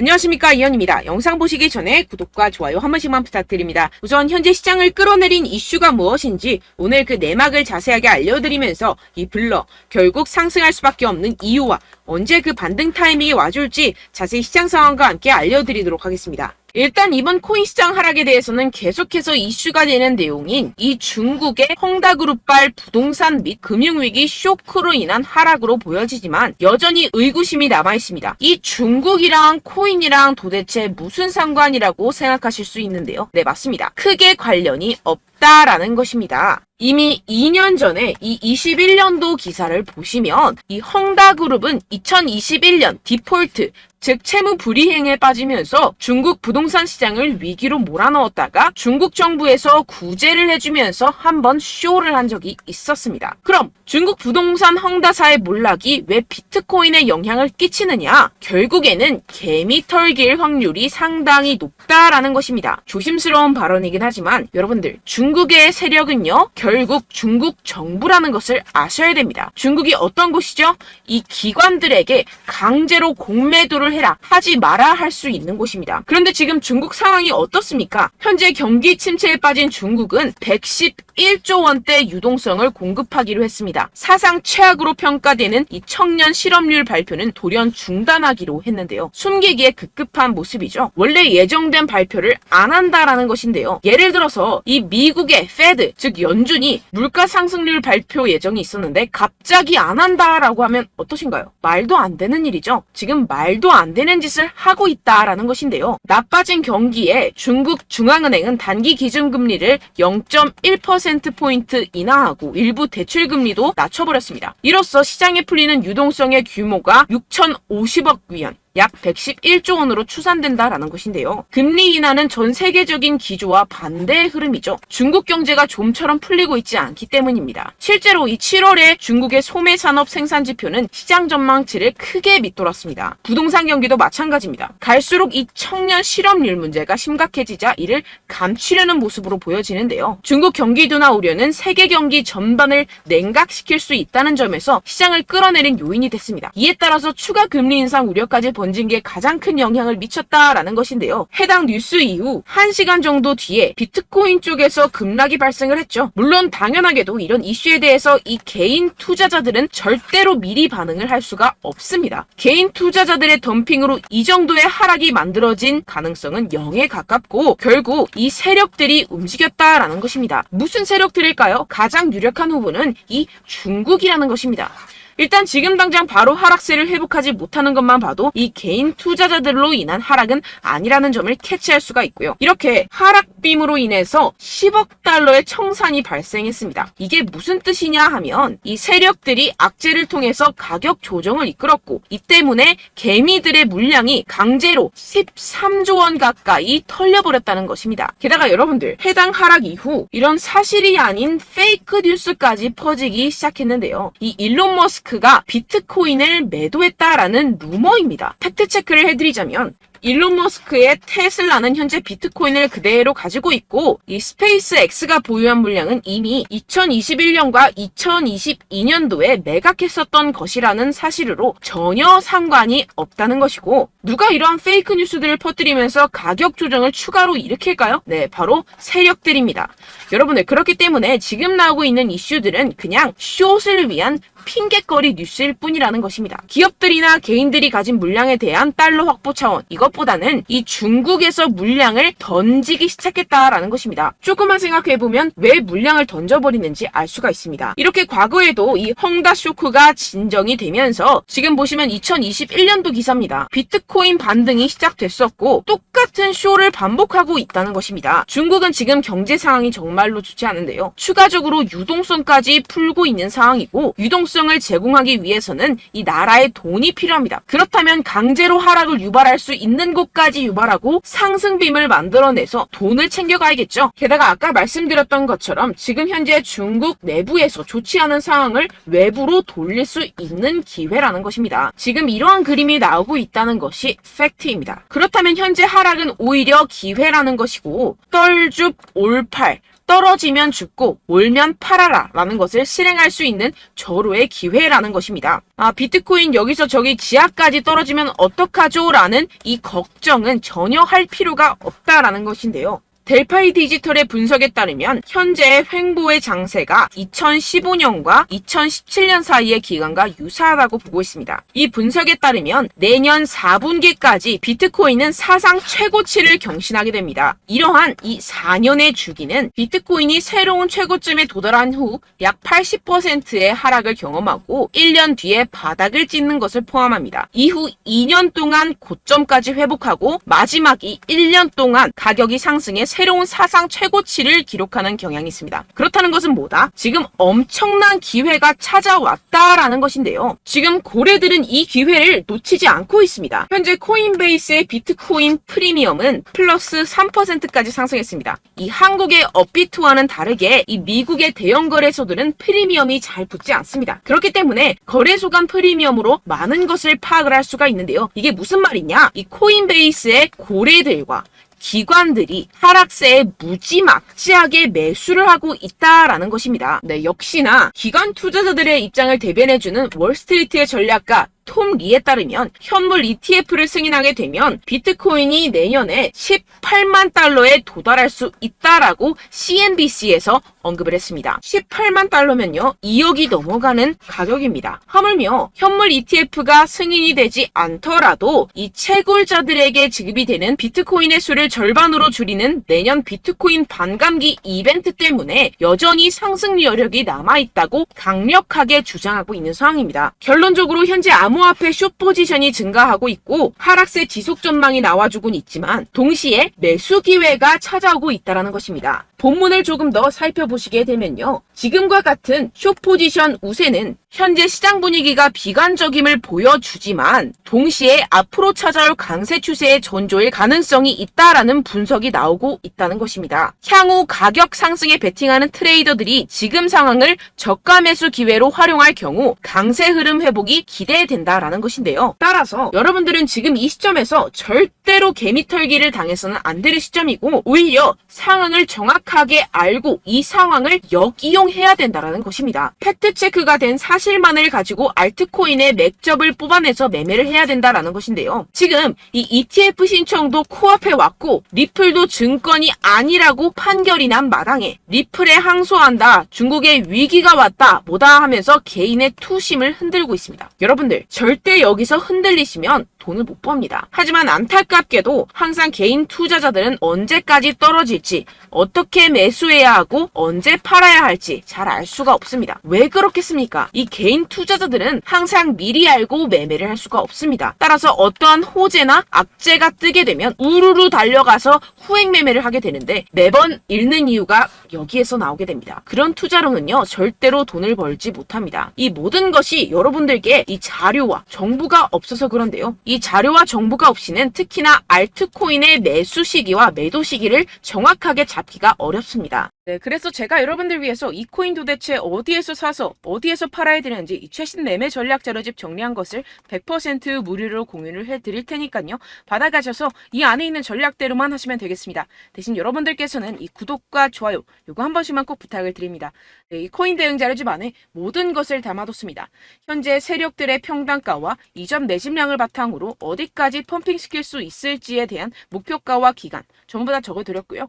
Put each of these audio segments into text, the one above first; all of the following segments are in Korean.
안녕하십니까, 이현입니다. 영상 보시기 전에 구독과 좋아요 한 번씩만 부탁드립니다. 우선 현재 시장을 끌어내린 이슈가 무엇인지 오늘 그 내막을 자세하게 알려드리면서 이 블러 결국 상승할 수밖에 없는 이유와 언제 그 반등 타이밍이 와줄지 자세히 시장 상황과 함께 알려드리도록 하겠습니다. 일단 이번 코인 시장 하락에 대해서는 계속해서 이슈가 되는 내용인 이 중국의 헝다그룹발 부동산 및 금융위기 쇼크로 인한 하락으로 보여지지만 여전히 의구심이 남아있습니다. 이 중국이랑 코인이랑 도대체 무슨 상관이라고 생각하실 수 있는데요. 네, 맞습니다. 크게 관련이 없다라는 것입니다. 이미 2년 전에 이 21년도 기사를 보시면 이 헝다그룹은 2021년 디폴트, 즉 채무 불이행에 빠지면서 중국 부동산 시장을 위기로 몰아넣었다가 중국 정부에서 구제를 해주면서 한번 쇼를 한 적이 있었습니다. 그럼 중국 부동산 헝다사의 몰락이 왜 비트코인에 영향을 끼치느냐? 결국에는 개미 털길 확률이 상당히 높다라는 것입니다. 조심스러운 발언이긴 하지만 여러분들, 중국의 세력은요, 결국 중국 정부라는 것을 아셔야 됩니다. 중국이 어떤 곳이죠? 이 기관들에게 강제로 공매도를 해라, 하지 마라 할 수 있는 곳입니다. 그런데 지금 중국 상황이 어떻습니까? 현재 경기 침체에 빠진 중국은 111조 원대 유동성을 공급하기로 했습니다. 사상 최악으로 평가되는 이 청년 실업률 발표는 돌연 중단하기로 했는데요. 숨기기에 급급한 모습이죠. 원래 예정된 발표를 안 한다라는 것인데요. 예를 들어서 이 미국의 페드, 즉 연준이 물가 상승률 발표 예정이 있었는데 갑자기 안 한다라고 하면 어떠신가요? 말도 안 되는 일이죠. 지금 말도 안 되는 짓을 하고 있다라는 것인데요. 나빠진 경기에 중국 중앙은행은 단기 기준금리를 0.1%포인트 인하하고 일부 대출금리도 낮춰버렸습니다. 이로써 시장에 풀리는 유동성의 규모가 6,050억 위안, 약 111조 원으로 추산된다라는 것인데요. 금리 인하는 전 세계적인 기조와 반대의 흐름이죠. 중국 경제가 좀처럼 풀리고 있지 않기 때문입니다. 실제로 이 7월에 중국의 소매 산업 생산 지표는 시장 전망치를 크게 밑돌았습니다. 부동산 경기도 마찬가지입니다. 갈수록 이 청년 실업률 문제가 심각해지자 이를 감추려는 모습으로 보여지는데요. 중국 경기 둔화 우려는 세계 경기 전반을 냉각시킬 수 있다는 점에서 시장을 끌어내린 요인이 됐습니다. 이에 따라서 추가 금리 인상 우려까지 번진 게 가장 큰 영향을 미쳤다라는 것인데요. 해당 뉴스 이후 1시간 정도 뒤에 비트코인 쪽에서 급락이 발생을 했죠. 물론 당연하게도 이런 이슈에 대해서 이 개인 투자자들은 절대로 미리 반응을 할 수가 없습니다. 개인 투자자들의 덤핑으로 이 정도의 하락이 만들어진 가능성은 0에 가깝고 결국 이 세력들이 움직였다라는 것입니다. 무슨 세력들일까요? 가장 유력한 후보는 이 중국이라는 것입니다. 일단 지금 당장 바로 하락세를 회복하지 못하는 것만 봐도 이 개인 투자자들로 인한 하락은 아니라는 점을 캐치할 수가 있고요. 이렇게 하락빔으로 인해서 10억 달러의 청산이 발생했습니다. 이게 무슨 뜻이냐 하면 이 세력들이 악재를 통해서 가격 조정을 이끌었고 이 때문에 개미들의 물량이 강제로 13조 원 가까이 털려버렸다는 것입니다. 게다가 여러분들, 해당 하락 이후 이런 사실이 아닌 페이크 뉴스까지 퍼지기 시작했는데요. 이 일론 머스크가 비트코인을 매도했다라는 루머입니다. 팩트 체크를 해드리자면 일론 머스크의 테슬라는 현재 비트코인을 그대로 가지고 있고 이 스페이스 X가 보유한 물량은 이미 2021년과 2022년도에 매각했었던 것이라는 사실으로 전혀 상관이 없다는 것이고, 누가 이러한 페이크 뉴스들을 퍼뜨리면서 가격 조정을 추가로 일으킬까요? 네, 바로 세력들입니다. 여러분들, 그렇기 때문에 지금 나오고 있는 이슈들은 그냥 숏을 위한 핑계거리 뉴스일 뿐이라는 것입니다. 기업들이나 개인들이 가진 물량에 대한 달러 확보 차원, 이것보다는 이 중국에서 물량을 던지기 시작했다라는 것입니다. 조금만 생각해보면 왜 물량을 던져버리는지 알 수가 있습니다. 이렇게 과거에도 이 헝다 쇼크가 진정이 되면서 지금 보시면 2021년도 기사입니다. 비트코인 반등이 시작됐었고 똑같은 쇼를 반복하고 있다는 것입니다. 중국은 지금 경제 상황이 정말로 좋지 않은데요. 추가적으로 유동성까지 풀고 있는 상황이고, 유동성을 제공하기 위해서는 이 나라의 돈이 필요합니다. 그렇다면 강제로 하락을 유발할 수 있는 곳까지 유발하고 상승빔을 만들어내서 돈을 챙겨가야겠죠. 게다가 아까 말씀드렸던 것처럼 지금 현재 중국 내부에서 좋지 않은 상황을 외부로 돌릴 수 있는 기회라는 것입니다. 지금 이러한 그림이 나오고 있다는 것이 팩트입니다. 그렇다면 현재 하락은 오히려 기회라는 것이고, 떨줍 올팔, 떨어지면 죽고 올면 팔아라 라는 것을 실행할 수 있는 절호의 기회라는 것입니다. 비트코인 여기서 저기 지하까지 떨어지면 어떡하죠? 라는 이 걱정은 전혀 할 필요가 없다라는 것인데요. 델파이 디지털의 분석에 따르면 현재 횡보의 장세가 2015년과 2017년 사이의 기간과 유사하다고 보고 있습니다. 이 분석에 따르면 내년 4분기까지 비트코인은 사상 최고치를 경신하게 됩니다. 이러한 이 4년의 주기는 비트코인이 새로운 최고점에 도달한 후 약 80%의 하락을 경험하고 1년 뒤에 바닥을 찍는 것을 포함합니다. 이후 2년 동안 고점까지 회복하고 마지막 이 1년 동안 가격이 상승해 새로운 사상 최고치를 기록하는 경향이 있습니다. 그렇다는 것은 뭐다? 지금 엄청난 기회가 찾아왔다라는 것인데요. 지금 고래들은 이 기회를 놓치지 않고 있습니다. 현재 코인베이스의 비트코인 프리미엄은 플러스 3%까지 상승했습니다. 이 한국의 업비트와는 다르게 이 미국의 대형 거래소들은 프리미엄이 잘 붙지 않습니다. 그렇기 때문에 거래소 간 프리미엄으로 많은 것을 파악을 할 수가 있는데요. 이게 무슨 말이냐? 이 코인베이스의 고래들과 기관들이 하락세에 무지막지하게 매수를 하고 있다라는 것입니다. 네, 역시나 기관 투자자들의 입장을 대변해주는 월스트리트의 전략가 톰 리에 따르면 현물 ETF를 승인하게 되면 비트코인이 내년에 18만 달러에 도달할 수 있다라고 CNBC에서 언급을 했습니다. 18만 달러면요 2억이 넘어가는 가격입니다. 하물며 현물 ETF가 승인이 되지 않더라도 이 채굴자들에게 지급이 되는 비트코인의 수를 절반으로 줄이는 내년 비트코인 반감기 이벤트 때문에 여전히 상승 여력이 남아있다고 강력하게 주장하고 있는 상황입니다. 결론적으로 현재 암호화폐 숏 포지션이 증가하고 있고 하락세 지속 전망이 나와주곤 있지만 동시에 매수 기회가 찾아오고 있다는 것입니다. 본문을 조금 더 살펴보시게 되면요. 지금과 같은 숏 포지션 우세는 현재 시장 분위기가 비관적임을 보여주지만 동시에 앞으로 찾아올 강세 추세의 전조일 가능성이 있다라는 분석이 나오고 있다는 것입니다. 향후 가격 상승에 베팅하는 트레이더들이 지금 상황을 저가 매수 기회로 활용할 경우 강세 흐름 회복이 기대된다라는 것인데요. 따라서 여러분들은 지금 이 시점에서 절대로 개미털기를 당해서는 안 될 시점이고 오히려 상황을 정확하게 알고 이 상황을 역이용해야 된다라는 것입니다. 팩트 체크가 된 사실만을 가지고 알트코인의 맥접을 뽑아내서 매매를 해야 된다라는 것인데요. 지금 이 ETF 신청도 코앞에 왔고 리플도 증권이 아니라고 판결이 난 마당에 리플에 항소한다, 중국의 위기가 왔다 뭐다 하면서 개인의 투심을 흔들고 있습니다. 여러분들 절대 여기서 흔들리시면 돈을 못 법니다. 하지만 안타깝게도 항상 개인 투자자들은 언제까지 떨어질지, 어떻게 매수해야 하고 언제 팔아야 할지 잘 알 수가 없습니다. 왜 그렇겠습니까? 이 개인 투자자들은 항상 미리 알고 매매를 할 수가 없습니다. 따라서 어떠한 호재나 악재가 뜨게 되면 우르르 달려가서 후행 매매를 하게 되는데 매번 잃는 이유가 여기에서 나오게 됩니다. 그런 투자로는요 절대로 돈을 벌지 못합니다. 이 모든 것이 여러분들께 이 자료와 정보가 없어서 그런데요. 이 자료와 정보가 없이는 특히나 알트코인의 매수 시기와 매도 시기를 정확하게 잡기가 어렵습니다. 네, 그래서 제가 여러분들 위해서 이 코인 도대체 어디에서 사서 어디에서 팔아야 되는지 이 최신 매매 전략 자료집 정리한 것을 100% 무료로 공유를 해드릴 테니까요. 받아가셔서 이 안에 있는 전략대로만 하시면 되겠습니다. 대신 여러분들께서는 이 구독과 좋아요 요거 한 번씩만 꼭 부탁을 드립니다. 네, 이 코인 대응 자료집 안에 모든 것을 담아뒀습니다. 현재 세력들의 평단가와 이전 매집량을 바탕으로 어디까지 펌핑시킬 수 있을지에 대한 목표가와 기간 전부 다 적어드렸고요.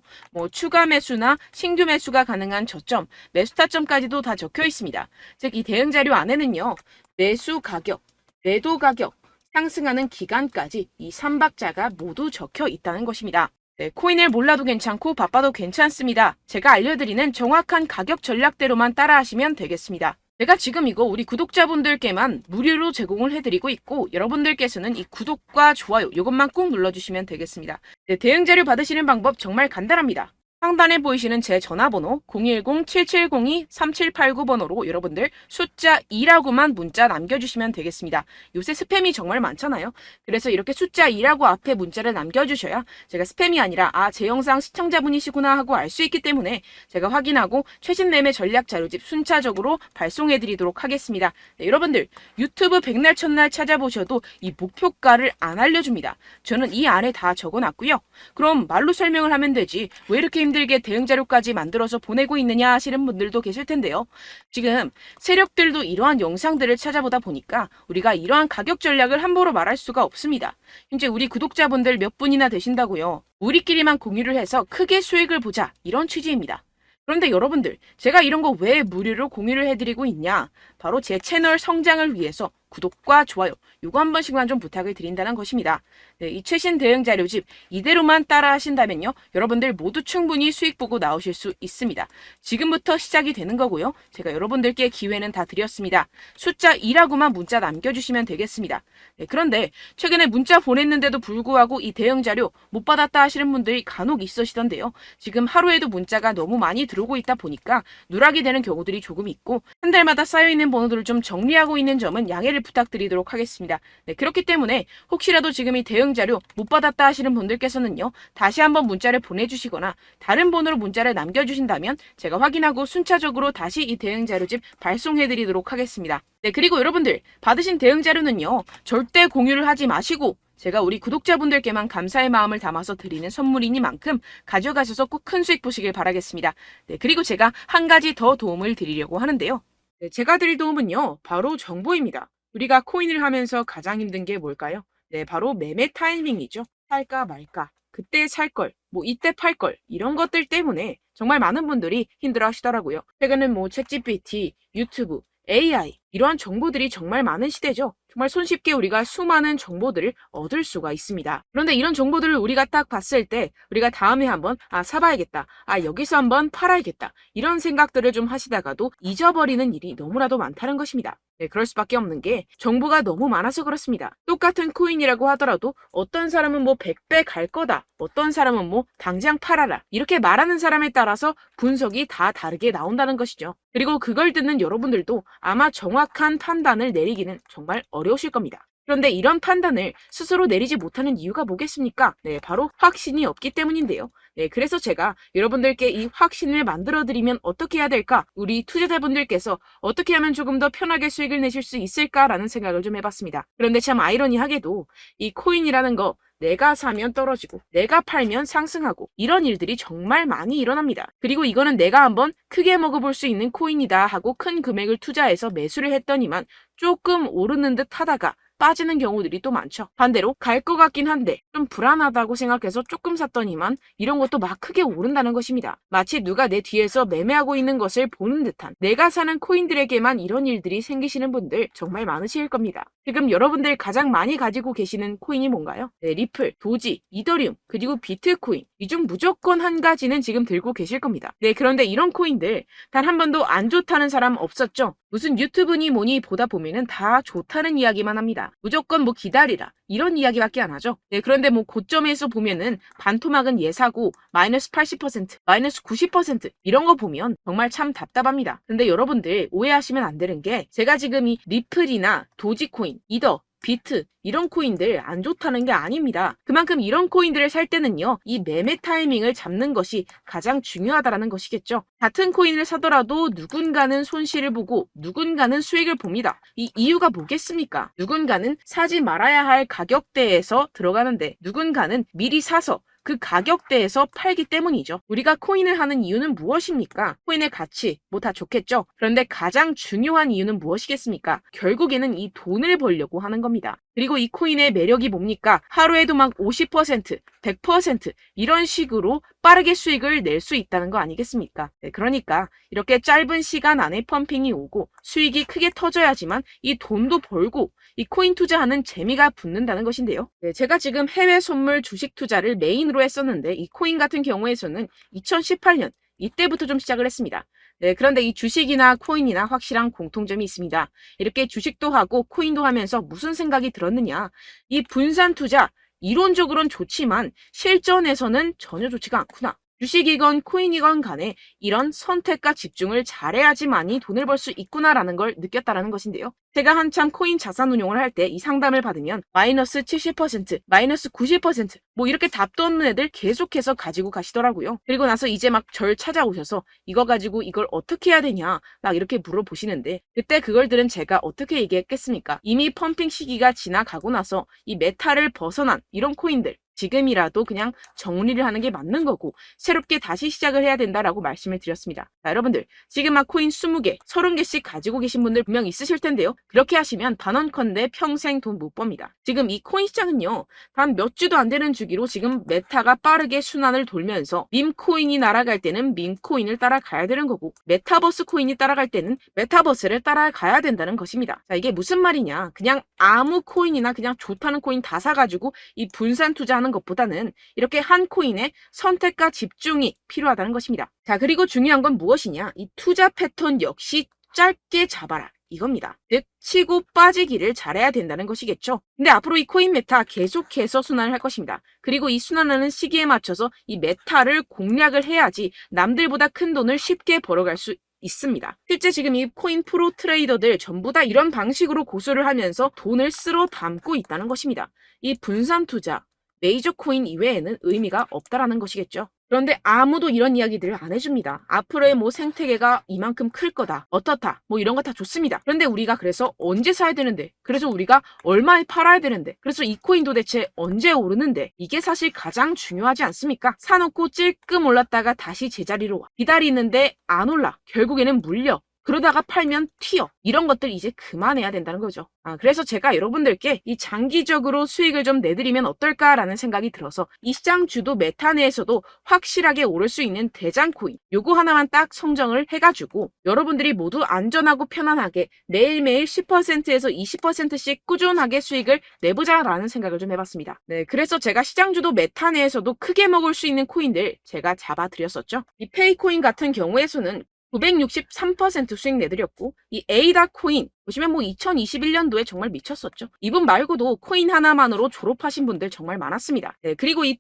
추가 매수나 신규 매수가 가능한 저점, 매수 타점까지도 다 적혀 있습니다. 즉 이 대응 자료 안에는요. 매수 가격, 매도 가격, 상승하는 기간까지 이 3박자가 모두 적혀 있다는 것입니다. 네, 코인을 몰라도 괜찮고 바빠도 괜찮습니다. 제가 알려드리는 정확한 가격 전략대로만 따라하시면 되겠습니다. 제가 지금 이거 우리 구독자분들께만 무료로 제공을 해드리고 있고 여러분들께서는 이 구독과 좋아요 이것만 꼭 눌러주시면 되겠습니다. 네, 대응 자료 받으시는 방법 정말 간단합니다. 상단에 보이시는 제 전화번호 010-7702-3789번호로 여러분들 숫자 2라고만 문자 남겨주시면 되겠습니다. 요새 스팸이 정말 많잖아요. 그래서 이렇게 숫자 2라고 앞에 문자를 남겨주셔야 제가 스팸이 아니라 제 영상 시청자분이시구나 하고 알 수 있기 때문에 제가 확인하고 최신 매매 전략 자료집 순차적으로 발송해드리도록 하겠습니다. 네, 여러분들 유튜브 백날 첫날 찾아보셔도 이 목표가를 안 알려줍니다. 저는 이 안에 다 적어놨고요. 그럼 말로 설명을 하면 되지 왜 이렇게 힘들게 대응 자료까지 만들어서 보내고 있느냐 하시는 분들도 계실 텐데요. 지금 세력들도 이러한 영상들을 찾아보다 보니까 우리가 이러한 가격 전략을 함부로 말할 수가 없습니다. 현재 우리 구독자분들 몇 분이나 되신다고요. 우리끼리만 공유를 해서 크게 수익을 보자, 이런 취지입니다. 그런데 여러분들, 제가 이런 거 왜 무료로 공유를 해드리고 있냐? 바로 제 채널 성장을 위해서 구독과 좋아요, 요거 한 번씩만 좀 부탁을 드린다는 것입니다. 네, 이 최신 대응 자료집 이대로만 따라 하신다면요, 여러분들 모두 충분히 수익 보고 나오실 수 있습니다. 지금부터 시작이 되는 거고요. 제가 여러분들께 기회는 다 드렸습니다. 숫자 2라고만 문자 남겨주시면 되겠습니다. 네, 그런데 최근에 문자 보냈는데도 불구하고 이 대응 자료 못 받았다 하시는 분들이 간혹 있으시던데요. 지금 하루에도 문자가 너무 많이 들어오고 있다 보니까 누락이 되는 경우들이 조금 있고, 한 달마다 쌓여있는 번호들을 좀 정리하고 있는 점은 양해를 부탁드리도록 하겠습니다. 네, 그렇기 때문에 혹시라도 지금 이 대응 자료 못 받았다 하시는 분들께서는요, 다시 한번 문자를 보내주시거나 다른 번호로 문자를 남겨주신다면 제가 확인하고 순차적으로 다시 이 대응 자료집 발송해드리도록 하겠습니다. 네, 그리고 여러분들 받으신 대응 자료는요, 절대 공유를 하지 마시고 제가 우리 구독자분들께만 감사의 마음을 담아서 드리는 선물이니만큼 가져가셔서 꼭 큰 수익 보시길 바라겠습니다. 네, 그리고 제가 한 가지 더 도움을 드리려고 하는데요. 네, 제가 드릴 도움은요, 바로 정보입니다. 우리가 코인을 하면서 가장 힘든 게 뭘까요? 네, 바로 매매 타이밍이죠. 살까 말까, 그때 살 걸, 뭐 이때 팔 걸, 이런 것들 때문에 정말 많은 분들이 힘들어 하시더라고요. 최근은 뭐 챗GPT, 유튜브, AI, 이러한 정보들이 정말 많은 시대죠. 정말 손쉽게 우리가 수많은 정보들을 얻을 수가 있습니다. 그런데 이런 정보들을 우리가 딱 봤을 때 우리가 다음에 한번 사봐야겠다, 여기서 한번 팔아야겠다, 이런 생각들을 좀 하시다가도 잊어버리는 일이 너무나도 많다는 것입니다. 네, 그럴 수밖에 없는 게 정보가 너무 많아서 그렇습니다. 똑같은 코인이라고 하더라도 어떤 사람은 뭐 100배 갈 거다, 어떤 사람은 뭐 당장 팔아라, 이렇게 말하는 사람에 따라서 분석이 다 다르게 나온다는 것이죠. 그리고 그걸 듣는 여러분들도 아마 정확한 판단을 내리기는 정말 어려우실 겁니다. 그런데 이런 판단을 스스로 내리지 못하는 이유가 뭐겠습니까? 네, 바로 확신이 없기 때문인데요. 네, 그래서 제가 여러분들께 이 확신을 만들어드리면 어떻게 해야 될까? 우리 투자자분들께서 어떻게 하면 조금 더 편하게 수익을 내실 수 있을까라는 생각을 좀 해봤습니다. 그런데 참 아이러니하게도 이 코인이라는 거, 내가 사면 떨어지고 내가 팔면 상승하고 이런 일들이 정말 많이 일어납니다. 그리고 이거는 내가 한번 크게 먹어볼 수 있는 코인이다 하고 큰 금액을 투자해서 매수를 했더니만 조금 오르는 듯 하다가 빠지는 경우들이 또 많죠. 반대로 갈 것 같긴 한데 좀 불안하다고 생각해서 조금 샀더니만 이런 것도 막 크게 오른다는 것입니다. 마치 누가 내 뒤에서 매매하고 있는 것을 보는 듯한, 내가 사는 코인들에게만 이런 일들이 생기시는 분들 정말 많으실 겁니다. 지금 여러분들 가장 많이 가지고 계시는 코인이 뭔가요? 네, 리플, 도지, 이더리움, 그리고 비트코인, 이 중 무조건 한 가지는 지금 들고 계실 겁니다. 네, 그런데 이런 코인들 단 한 번도 안 좋다는 사람 없었죠? 무슨 유튜브니 뭐니 보다 보면은 다 좋다는 이야기만 합니다. 무조건 뭐 기다리라, 이런 이야기밖에 안 하죠. 네, 그런데 뭐 고점에서 보면은 반토막은 예사고 마이너스 80%, 마이너스 90% 이런 거 보면 정말 참 답답합니다. 근데 여러분들 오해하시면 안 되는 게, 제가 지금 이 리플이나 도지코인, 이더, 비트 이런 코인들 안 좋다는 게 아닙니다. 그만큼 이런 코인들을 살 때는요, 이 매매 타이밍을 잡는 것이 가장 중요하다는 것이겠죠. 같은 코인을 사더라도 누군가는 손실을 보고 누군가는 수익을 봅니다. 이 이유가 뭐겠습니까? 누군가는 사지 말아야 할 가격대에서 들어가는데 누군가는 미리 사서 그 가격대에서 팔기 때문이죠. 우리가 코인을 하는 이유는 무엇입니까? 코인의 가치, 뭐 다 좋겠죠. 그런데 가장 중요한 이유는 무엇이겠습니까? 결국에는 이 돈을 벌려고 하는 겁니다. 그리고 이 코인의 매력이 뭡니까? 하루에도 막 50%, 100% 이런 식으로 빠르게 수익을 낼 수 있다는 거 아니겠습니까? 네, 그러니까 이렇게 짧은 시간 안에 펌핑이 오고 수익이 크게 터져야지만 이 돈도 벌고 이 코인 투자하는 재미가 붙는다는 것인데요. 네, 제가 지금 해외 선물 주식 투자를 메인으로 했었는데 이 코인 같은 경우에서는 2018년 이때부터 좀 시작을 했습니다. 네, 그런데 이 주식이나 코인이나 확실한 공통점이 있습니다. 이렇게 주식도 하고 코인도 하면서 무슨 생각이 들었느냐? 이 분산 투자, 이론적으로는 좋지만 실전에서는 전혀 좋지가 않구나. 주식이건 코인이건 간에 이런 선택과 집중을 잘해야지만이 돈을 벌 수 있구나라는 걸 느꼈다라는 것인데요. 제가 한참 코인 자산 운용을 할 때 이 상담을 받으면 마이너스 70%, 마이너스 90%, 뭐 이렇게 답도 없는 애들 계속해서 가지고 가시더라고요. 그리고 나서 이제 막 절 찾아오셔서 이거 가지고 이걸 어떻게 해야 되냐 막 이렇게 물어보시는데, 그때 그걸 들은 제가 어떻게 얘기했겠습니까? 이미 펌핑 시기가 지나가고 나서 이 메타를 벗어난 이런 코인들, 지금이라도 그냥 정리를 하는 게 맞는 거고 새롭게 다시 시작을 해야 된다라고 말씀을 드렸습니다. 자, 여러분들 지금 막 코인 20개, 30개씩 가지고 계신 분들 분명 있으실 텐데요. 그렇게 하시면 단언컨대 평생 돈 못 법니다. 지금 이 코인 시장은요. 단 몇 주도 안 되는 주기로 지금 메타가 빠르게 순환을 돌면서 밈코인이 날아갈 때는 밈코인을 따라가야 되는 거고 메타버스 코인이 따라갈 때는 메타버스를 따라가야 된다는 것입니다. 자, 이게 무슨 말이냐. 그냥 아무 코인이나 그냥 좋다는 코인 다 사가지고 이 분산 투자하는 것보다는 이렇게 한 코인에 선택과 집중이 필요하다는 것입니다. 자, 그리고 중요한 건 무엇이냐. 이 투자 패턴 역시 짧게 잡아라. 이겁니다. 즉 치고 빠지기를 잘해야 된다는 것이겠죠. 근데 앞으로 이 코인 메타 계속해서 순환을 할 것입니다. 그리고 이 순환하는 시기에 맞춰서 이 메타를 공략을 해야지 남들보다 큰 돈을 쉽게 벌어갈 수 있습니다. 실제 지금 이 코인 프로 트레이더들 전부 다 이런 방식으로 고수를 하면서 돈을 쓸어 담고 있다는 것입니다. 이 분산 투자, 메이저 코인 이외에는 의미가 없다라는 것이겠죠. 그런데 아무도 이런 이야기들을 안 해줍니다. 앞으로의 뭐 생태계가 이만큼 클 거다. 어떻다. 뭐 이런 거 다 좋습니다. 그런데 우리가 그래서 언제 사야 되는데? 그래서 우리가 얼마에 팔아야 되는데? 그래서 이 코인 도대체 언제 오르는데? 이게 사실 가장 중요하지 않습니까? 사놓고 찔끔 올랐다가 다시 제자리로 와. 기다리는데 안 올라. 결국에는 물려. 그러다가 팔면 튀어. 이런 것들 이제 그만해야 된다는 거죠. 그래서 제가 여러분들께 이 장기적으로 수익을 좀 내드리면 어떨까라는 생각이 들어서 이 시장 주도 메타 내에서도 확실하게 오를 수 있는 대장 코인 요거 하나만 딱 선정을 해가지고 여러분들이 모두 안전하고 편안하게 매일매일 10%에서 20%씩 꾸준하게 수익을 내보자라는 생각을 좀 해봤습니다. 네, 그래서 제가 시장 주도 메타 내에서도 크게 먹을 수 있는 코인들 제가 잡아드렸었죠. 이 페이코인 같은 경우에서는 963% 수익 내드렸고 이 에이다 코인 보시면 뭐 2021년도에 정말 미쳤었죠. 이분 말고도 코인 하나만으로 졸업하신 분들 정말 많았습니다. 네, 그리고 이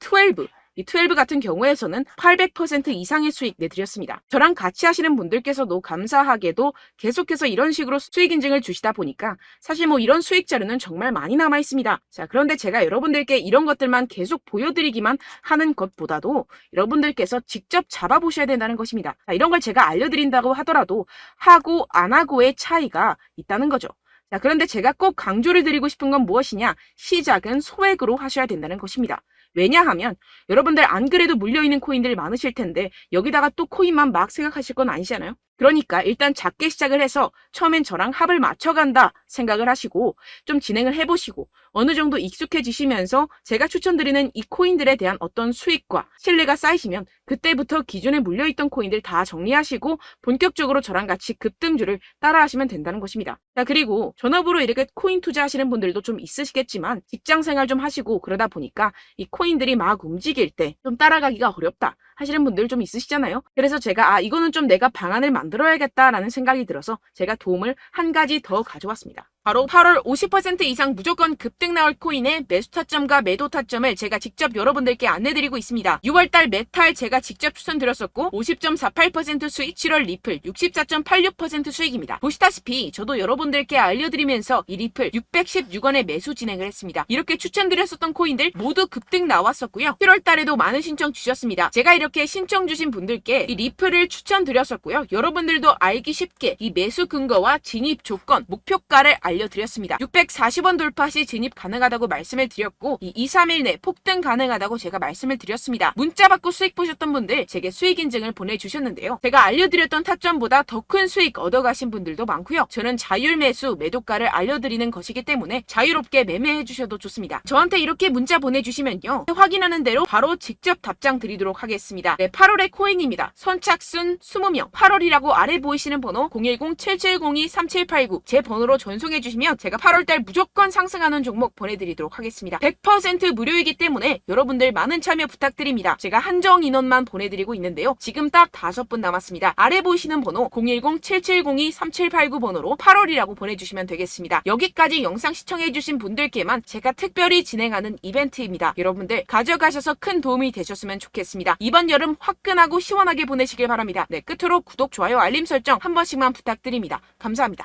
12 같은 경우에서는 800% 이상의 수익 내드렸습니다. 저랑 같이 하시는 분들께서도 감사하게도 계속해서 이런 식으로 수익 인증을 주시다 보니까 사실 뭐 이런 수익 자료는 정말 많이 남아 있습니다. 자, 그런데 제가 여러분들께 이런 것들만 계속 보여드리기만 하는 것보다도 여러분들께서 직접 잡아보셔야 된다는 것입니다. 자, 이런 걸 제가 알려드린다고 하더라도 하고 안 하고의 차이가 있다는 거죠. 자, 그런데 제가 꼭 강조를 드리고 싶은 건 무엇이냐? 시작은 소액으로 하셔야 된다는 것입니다. 왜냐하면 여러분들 안 그래도 물려있는 코인들이 많으실 텐데 여기다가 또 코인만 막 생각하실 건 아니잖아요. 그러니까 일단 작게 시작을 해서 처음엔 저랑 합을 맞춰간다 생각을 하시고 좀 진행을 해보시고 어느 정도 익숙해지시면서 제가 추천드리는 이 코인들에 대한 어떤 수익과 신뢰가 쌓이시면 그때부터 기존에 물려있던 코인들 다 정리하시고 본격적으로 저랑 같이 급등주를 따라하시면 된다는 것입니다. 자, 그리고 전업으로 이렇게 코인 투자하시는 분들도 좀 있으시겠지만 직장생활 좀 하시고 그러다 보니까 이 코인들이 막 움직일 때 좀 따라가기가 어렵다 하시는 분들 좀 있으시잖아요. 그래서 제가 이거는 좀 내가 방안을 만들어야겠다라는 생각이 들어서 제가 도움을 한 가지 더 가져왔습니다. 바로 8월 50% 이상 무조건 급등 나올 코인의 매수 타점과 매도 타점을 제가 직접 여러분들께 안내드리고 있습니다. 6월달 메탈 제가 직접 추천드렸었고 50.48% 수익, 7월 리플 64.86% 수익입니다. 보시다시피 저도 여러분들께 알려드리면서 이 리플 616원에 매수 진행을 했습니다. 이렇게 추천드렸었던 코인들 모두 급등 나왔었고요. 7월달에도 많은 신청 주셨습니다. 제가 이렇게 신청 주신 분들께 이 리플을 추천드렸었고요. 여러분들도 알기 쉽게 이 매수 근거와 진입 조건, 목표가를 알려드렸습니다. 640원 돌파 시 진입 가능하다고 말씀을 드렸고 이 2-3일 내 폭등 가능하다고 제가 말씀을 드렸습니다. 문자 받고 수익 보셨던 분들 제게 수익 인증을 보내주셨는데요. 제가 알려드렸던 타점보다 더 큰 수익 얻어가신 분들도 많고요. 저는 자율 매수 매도가를 알려드리는 것이기 때문에 자유롭게 매매해 주셔도 좋습니다. 저한테 이렇게 문자 보내주시면요. 확인하는 대로 바로 직접 답장 드리도록 하겠습니다. 네, 8월의 코인입니다. 선착순 20명 8월이라고 아래 보이시는 번호 010-7702-3789 제 번호로 전송해 주시면 제가 8월달 무조건 상승하는 종목 보내드리도록 하겠습니다. 100% 무료이기 때문에 여러분들 많은 참여 부탁드립니다. 제가 한정 인원만 보내드리고 있는데요. 지금 딱 5분 남았습니다. 아래 보이시는 번호 010-7702-3789 번호로 8월이라고 보내주시면 되겠습니다. 여기까지 영상 시청해주신 분들께만 제가 특별히 진행하는 이벤트입니다. 여러분들 가져가셔서 큰 도움이 되셨으면 좋겠습니다. 이번 여름 화끈하고 시원하게 보내시길 바랍니다. 네, 끝으로 구독, 좋아요, 알림 설정 한 번씩만 부탁드립니다. 감사합니다.